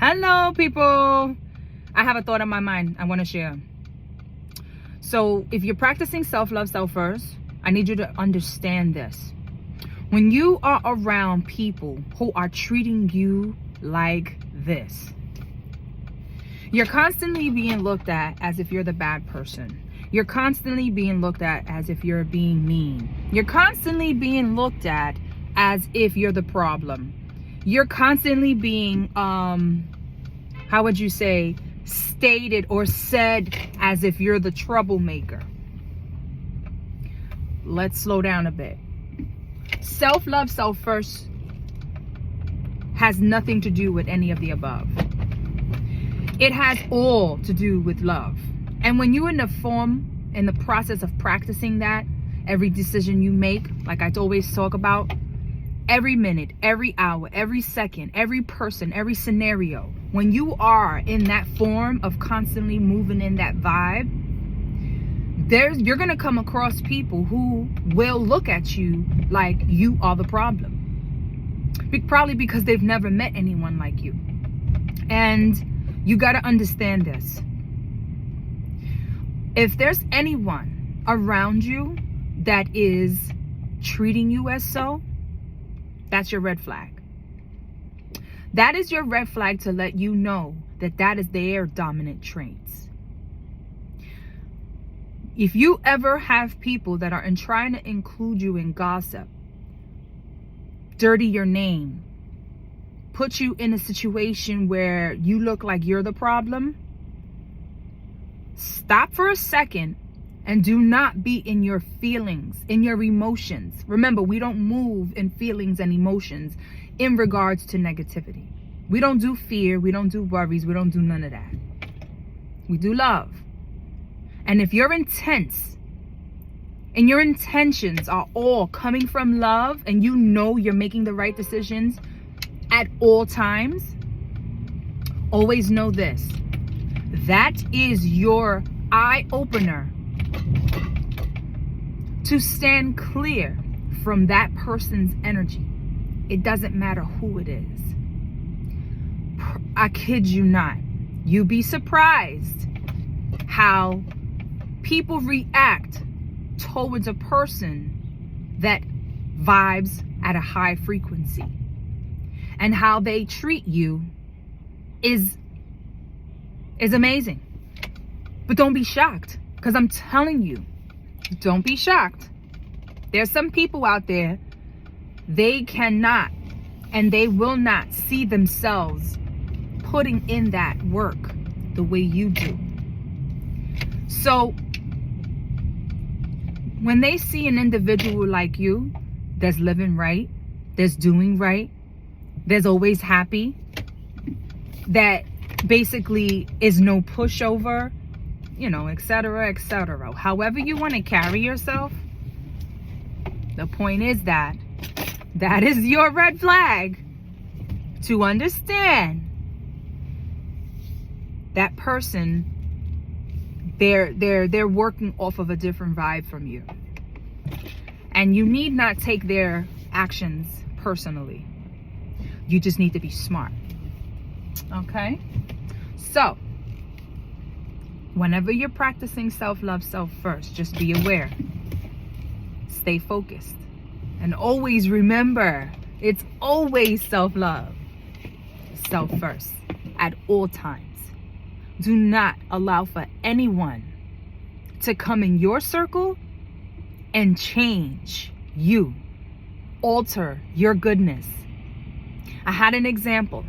Hello, people. I have a thought on my mind I want to share. So if you're practicing self-love, self-first, I need you to understand this. When you are around people who are treating you like this, you're constantly being looked at as if you're the bad person. You're constantly being looked at as if you're being mean. You're constantly being looked at as if you're the problem. You're constantly being, how would you say, stated or said as if you're the troublemaker. Let's slow down a bit. Self-love, self-first has nothing to do with any of the above. It has all to do with love. And when you're in the process of practicing that, every decision you make, like I always talk about, every minute, every hour, every second, every person, every scenario, when you are in that form of constantly moving in that vibe, you're going to come across people who will look at you like you are the problem. Probably because they've never met anyone like you. And you got to understand this. If there's anyone around you that is treating you as so, that's your red flag. That is your red flag to let you know that that is their dominant traits. If you ever have people that are trying to include you in gossip, dirty your name, put you in a situation where you look like you're the problem, stop for a second and do not be in your feelings, in your emotions. Remember, we don't move in feelings and emotions in regards to negativity. We don't do fear. We don't do worries. We don't do none of that. We do love. And if you're intense and your intentions are all coming from love and you know you're making the right decisions at all times, always know this. That is your eye opener to stand clear from that person's energy. It doesn't matter who it is. I kid you not. You'd be surprised how people react towards a person that vibes at a high frequency. And how they treat you is amazing. But don't be shocked, because I'm telling you, don't be shocked. There's some people out there, they cannot and they will not see themselves putting in that work the way you do. So when they see an individual like you that's living right, that's doing right, that's always happy, that basically is no pushover, etc., etc. However you want to carry yourself, the point is that is your red flag to understand that person, they're working off of a different vibe from you. And you need not take their actions personally. You just need to be smart. Okay? So, whenever you're practicing self-love, self-first, just be aware. Stay focused. And always remember, it's always self-love, self-first, at all times. Do not allow for anyone to come in your circle and change you, alter your goodness. I had an example.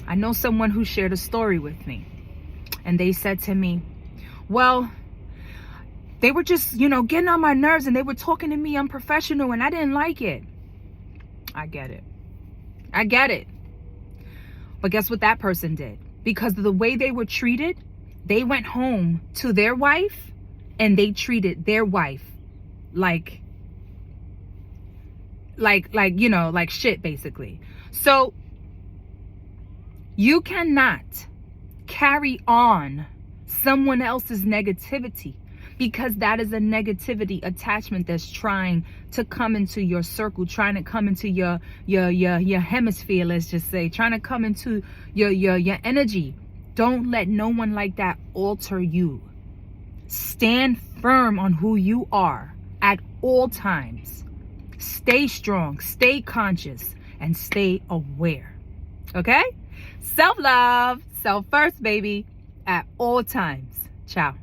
I know someone who shared a story with me. And they said to me, well, they were just, getting on my nerves and they were talking to me unprofessional and I didn't like it. I get it. But guess what that person did? Because of the way they were treated, they went home to their wife and they treated their wife like shit, basically. So you cannot carry on someone else's negativity because that is a negativity attachment that's trying to come into your circle, trying to come into your hemisphere, let's just say, trying to come into your energy. Don't let no one like that alter you. Stand firm on who you are at all times. Stay strong, stay conscious, and stay aware. Okay? Self-love, self first, baby, at all times. Ciao.